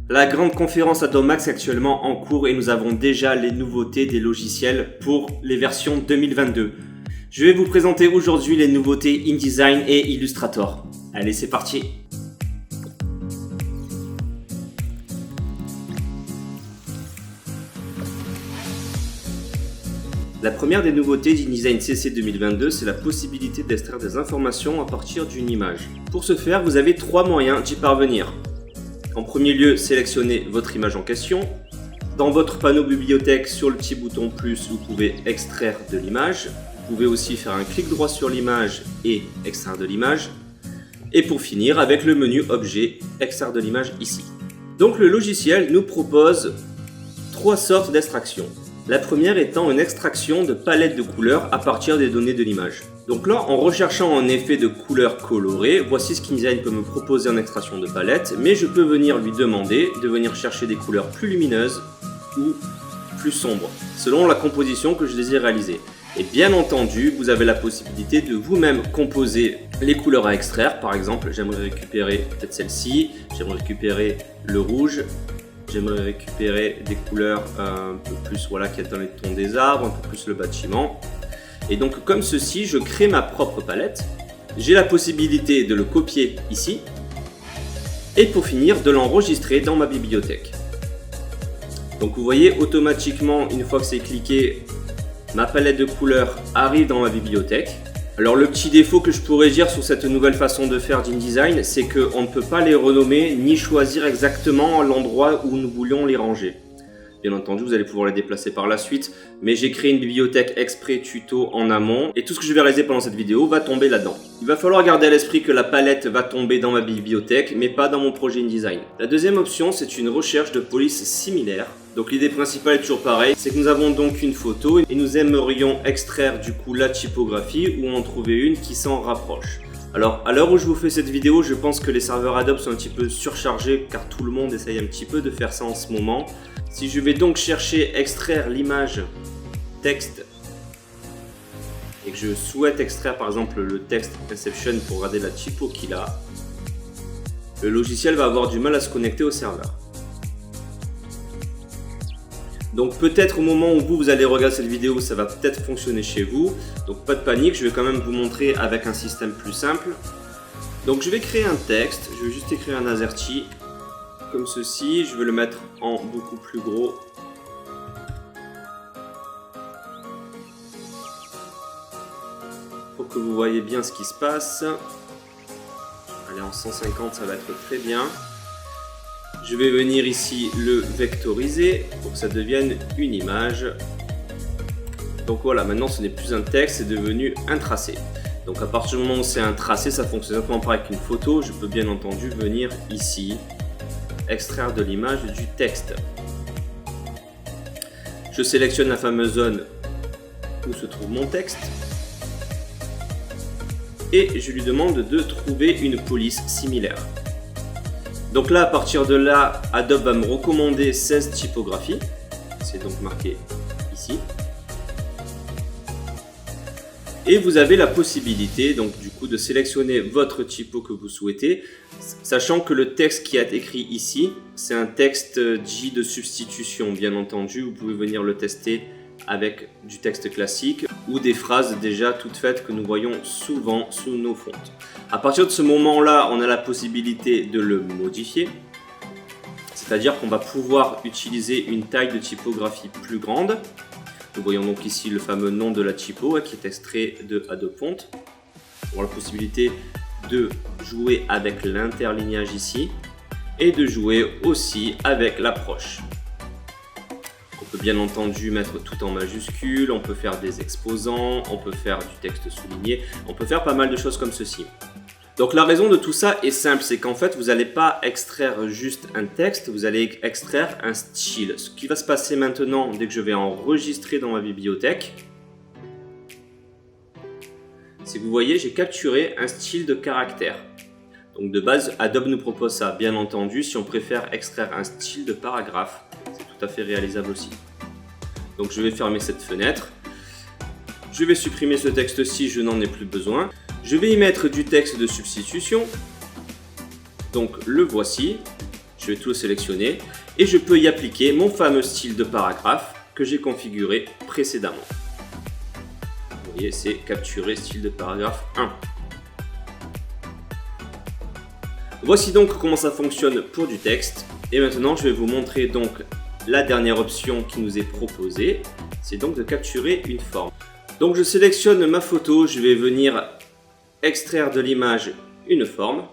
La grande conférence Adobe Max est actuellement en cours et nous avons déjà les nouveautés des logiciels pour les versions 2022. Je vais vous présenter aujourd'hui les nouveautés InDesign et Illustrator. Allez, c'est parti! La première des nouveautés d'InDesign CC 2022, c'est la possibilité d'extraire des informations à partir d'une image. Pour ce faire, vous avez trois moyens d'y parvenir. En premier lieu, sélectionnez votre image en question. Dans votre panneau bibliothèque, sur le petit bouton plus, vous pouvez extraire de l'image. Vous pouvez aussi faire un clic droit sur l'image et extraire de l'image. Et pour finir, avec le menu objet, extraire de l'image ici. Donc le logiciel nous propose trois sortes d'extraction. La première étant une extraction de palette de couleurs à partir des données de l'image. Donc là, en recherchant un effet de couleurs colorées, voici ce qu'InDesign peut me proposer en extraction de palette, mais je peux venir lui demander de venir chercher des couleurs plus lumineuses ou plus sombres, selon la composition que je désire réaliser. Et bien entendu, vous avez la possibilité de vous-même composer les couleurs à extraire. Par exemple, j'aimerais récupérer peut-être celle-ci, j'aimerais récupérer le rouge, j'aimerais récupérer des couleurs un peu plus qui est dans les tons des arbres, un peu plus le bâtiment. Et donc comme ceci, je crée ma propre palette. J'ai la possibilité de le copier ici. Et pour finir, de l'enregistrer dans ma bibliothèque. Donc vous voyez, automatiquement, une fois que c'est cliqué, ma palette de couleurs arrive dans ma bibliothèque. Alors le petit défaut que je pourrais dire sur cette nouvelle façon de faire d'InDesign, c'est qu'on ne peut pas les renommer ni choisir exactement l'endroit où nous voulions les ranger. Bien entendu, vous allez pouvoir les déplacer par la suite, mais j'ai créé une bibliothèque exprès tuto en amont et tout ce que je vais réaliser pendant cette vidéo va tomber là-dedans. Il va falloir garder à l'esprit que la palette va tomber dans ma bibliothèque, mais pas dans mon projet InDesign. La deuxième option, c'est une recherche de police similaire. Donc l'idée principale est toujours pareille, c'est que nous avons donc une photo et nous aimerions extraire du coup la typographie ou en trouver une qui s'en rapproche. Alors à l'heure où je vous fais cette vidéo, je pense que les serveurs Adobe sont un petit peu surchargés car tout le monde essaye un petit peu de faire ça en ce moment. Si je vais donc chercher extraire l'image texte et que je souhaite extraire par exemple le texte Inception pour regarder la typo qu'il a, le logiciel va avoir du mal à se connecter au serveur. Donc peut-être au moment où vous allez regarder cette vidéo, ça va peut-être fonctionner chez vous. Donc pas de panique, je vais quand même vous montrer avec un système plus simple. Donc je vais créer un texte, je vais juste écrire un AZERTY comme ceci. Je vais le mettre en beaucoup plus gros. Pour que vous voyez bien ce qui se passe. Allez, en 150, ça va être très bien. Je vais venir ici le vectoriser pour que ça devienne une image. Donc voilà, maintenant ce n'est plus un texte, c'est devenu un tracé. Donc à partir du moment où c'est un tracé, ça fonctionne exactement pareil qu'une photo. Je peux bien entendu venir ici, extraire de l'image du texte. Je sélectionne la fameuse zone où se trouve mon texte. Et je lui demande de trouver une police similaire. Donc là, à partir de là, Adobe va me recommander 16 typographies. C'est donc marqué ici. Et vous avez la possibilité donc du coup de sélectionner votre typo que vous souhaitez, sachant que le texte qui est écrit ici, c'est un texte dit de substitution. Bien entendu, vous pouvez venir le tester avec du texte classique ou des phrases déjà toutes faites que nous voyons souvent sous nos fontes. À partir de ce moment-là, on a la possibilité de le modifier, c'est-à-dire qu'on va pouvoir utiliser une taille de typographie plus grande. Nous voyons donc ici le fameux nom de la typo qui est extrait de Adobe Font. On a la possibilité de jouer avec l'interlignage ici et de jouer aussi avec l'approche. On peut bien entendu mettre tout en majuscule, on peut faire des exposants, on peut faire du texte souligné, on peut faire pas mal de choses comme ceci. Donc la raison de tout ça est simple, c'est qu'en fait vous n'allez pas extraire juste un texte, vous allez extraire un style. Ce qui va se passer maintenant dès que je vais enregistrer dans ma bibliothèque, c'est que vous voyez j'ai capturé un style de caractère. Donc de base Adobe nous propose ça, bien entendu si on préfère extraire un style de paragraphe, c'est tout à fait réalisable aussi. Donc je vais fermer cette fenêtre, je vais supprimer ce texte-ci, je n'en ai plus besoin. Je vais y mettre du texte de substitution, donc le voici. Je Je vais tout sélectionner et je peux y appliquer mon fameux style de paragraphe que j'ai configuré précédemment. Vous voyez, c'est capturer style de paragraphe 1. Voici donc comment ça fonctionne pour du texte. Et maintenant, je vais vous montrer donc la dernière option qui nous est proposée. C'est donc de capturer une forme. Donc je sélectionne ma photo, je vais venir extraire de l'image une forme.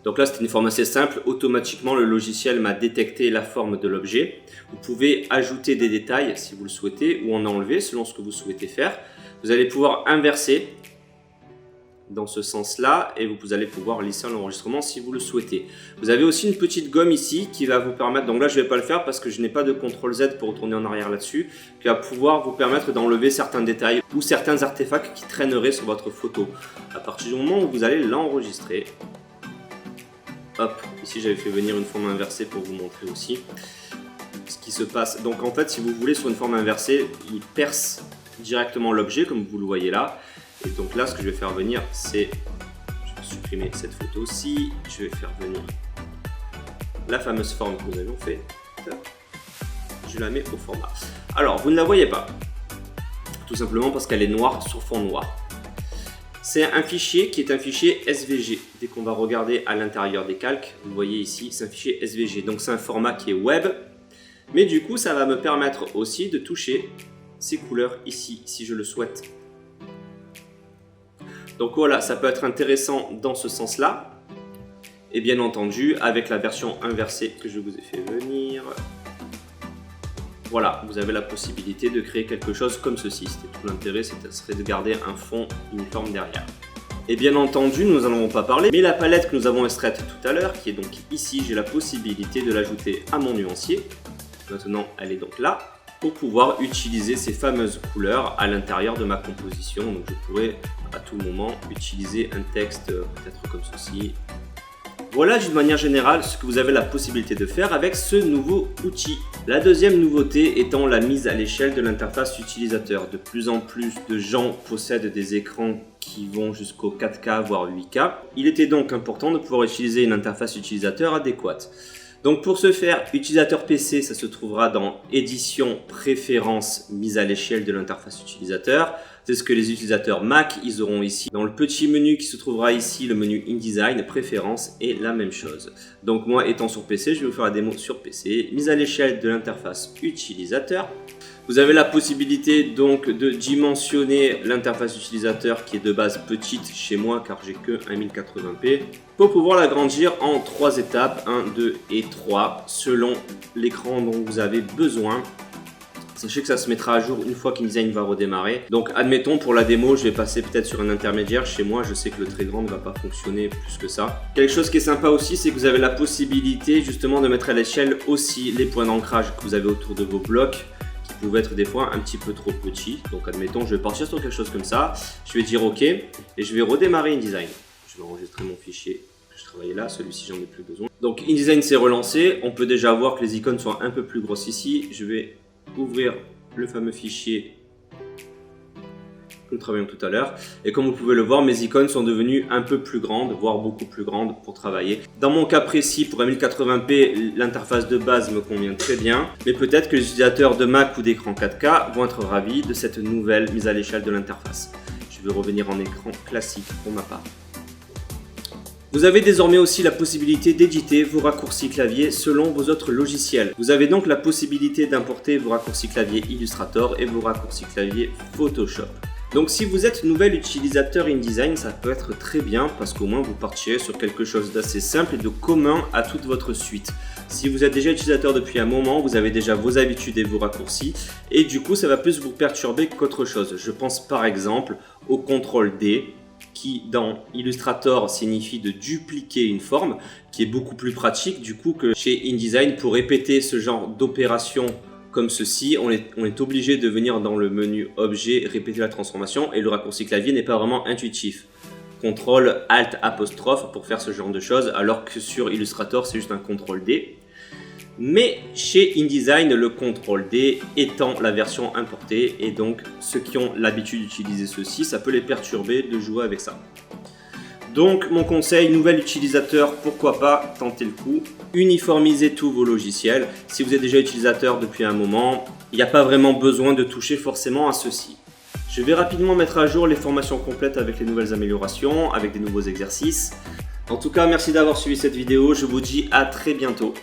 Donc là, c'est une forme assez simple. Automatiquement, le logiciel m'a détecté la forme de l'objet. Vous pouvez ajouter des détails si vous le souhaitez ou en enlever selon ce que vous souhaitez faire. Vous allez pouvoir inverser dans ce sens-là et vous allez pouvoir lisser l'enregistrement si vous le souhaitez. Vous avez aussi une petite gomme ici qui va vous permettre, donc là je ne vais pas le faire parce que je n'ai pas de CTRL Z pour retourner en arrière là-dessus, qui va pouvoir vous permettre d'enlever certains détails ou certains artefacts qui traîneraient sur votre photo. À partir du moment où vous allez l'enregistrer, hop, ici j'avais fait venir une forme inversée pour vous montrer aussi ce qui se passe. Donc en fait, si vous voulez, sur une forme inversée, il perce directement l'objet comme vous le voyez là. Et donc là, ce que je vais faire venir, c'est, je vais supprimer cette photo-ci, je vais faire venir la fameuse forme que nous avions fait. Je la mets au format. Alors, vous ne la voyez pas, tout simplement parce qu'elle est noire sur fond noir. C'est un fichier qui est un fichier SVG. Dès qu'on va regarder à l'intérieur des calques, vous voyez ici, c'est un fichier SVG. Donc c'est un format qui est web, mais du coup, ça va me permettre aussi de toucher ces couleurs ici, si je le souhaite. Donc voilà, ça peut être intéressant dans ce sens-là. Et bien entendu, avec la version inversée que je vous ai fait venir, voilà, vous avez la possibilité de créer quelque chose comme ceci. C'était tout l'intérêt, ce serait de garder un fond uniforme derrière. Et bien entendu, nous n'en avons pas parlé, mais la palette que nous avons extraite tout à l'heure, qui est donc ici, j'ai la possibilité de l'ajouter à mon nuancier. Maintenant, elle est donc là, pour pouvoir utiliser ces fameuses couleurs à l'intérieur de ma composition. Donc je pourrais à tout moment utiliser un texte peut-être comme ceci. Voilà d'une manière générale ce que vous avez la possibilité de faire avec ce nouveau outil. La deuxième nouveauté étant la mise à l'échelle de l'interface utilisateur. De plus en plus de gens possèdent des écrans qui vont jusqu'au 4K voire 8K. Il était donc important de pouvoir utiliser une interface utilisateur adéquate. Donc pour ce faire, utilisateur PC, ça se trouvera dans édition, préférences, mise à l'échelle de l'interface utilisateur. C'est ce que les utilisateurs Mac, ils auront ici. Dans le petit menu qui se trouvera ici, le menu InDesign, préférences est la même chose. Donc moi étant sur PC, je vais vous faire la démo sur PC. Mise à l'échelle de l'interface utilisateur. Vous avez la possibilité donc de dimensionner l'interface utilisateur qui est de base petite chez moi car j'ai que 1080p pour pouvoir l'agrandir en 3 étapes, 1, 2 et 3 selon l'écran dont vous avez besoin. Sachez que ça se mettra à jour une fois qu'InDesign va redémarrer. Donc admettons pour la démo, je vais passer peut-être sur un intermédiaire. Chez moi, je sais que le très grand ne va pas fonctionner plus que ça. Quelque chose qui est sympa aussi, c'est que vous avez la possibilité justement de mettre à l'échelle aussi les points d'ancrage que vous avez autour de vos blocs, qui pouvaient être des fois un petit peu trop petits. Donc admettons, je vais partir sur quelque chose comme ça. Je vais dire OK et je vais redémarrer InDesign. Je vais enregistrer mon fichier. Je travaillais là, celui-ci j'en ai plus besoin. Donc InDesign s'est relancé. On peut déjà voir que les icônes sont un peu plus grosses ici. Je vais ouvrir le fameux fichier que nous travaillons tout à l'heure et comme vous pouvez le voir, mes icônes sont devenues un peu plus grandes, voire beaucoup plus grandes pour travailler. Dans mon cas précis, pour un 1080p, l'interface de base me convient très bien, mais peut-être que les utilisateurs de Mac ou d'écran 4K vont être ravis de cette nouvelle mise à l'échelle de l'interface. Je vais revenir en écran classique pour ma part. Vous avez désormais aussi la possibilité d'éditer vos raccourcis clavier selon vos autres logiciels. Vous avez donc la possibilité d'importer vos raccourcis clavier Illustrator et vos raccourcis clavier Photoshop. Donc si vous êtes nouvel utilisateur InDesign, ça peut être très bien parce qu'au moins vous partirez sur quelque chose d'assez simple et de commun à toute votre suite. Si vous êtes déjà utilisateur depuis un moment, vous avez déjà vos habitudes et vos raccourcis et du coup ça va plus vous perturber qu'autre chose. Je pense par exemple au CTRL D qui dans Illustrator signifie de dupliquer une forme, qui est beaucoup plus pratique du coup que chez InDesign. Pour répéter ce genre d'opération comme ceci, on est obligé de venir dans le menu objet, répéter la transformation et le raccourci clavier n'est pas vraiment intuitif. CTRL Alt apostrophe pour faire ce genre de choses, alors que sur Illustrator c'est juste un CTRL D. Mais chez InDesign, le CTRL D étant la version importée et donc ceux qui ont l'habitude d'utiliser ceci, ça peut les perturber de jouer avec ça. Donc mon conseil, nouvel utilisateur, pourquoi pas tenter le coup. Uniformisez tous vos logiciels. Si vous êtes déjà utilisateur depuis un moment, il n'y a pas vraiment besoin de toucher forcément à ceci. Je vais rapidement mettre à jour les formations complètes avec les nouvelles améliorations, avec des nouveaux exercices. En tout cas, merci d'avoir suivi cette vidéo. Je vous dis à très bientôt.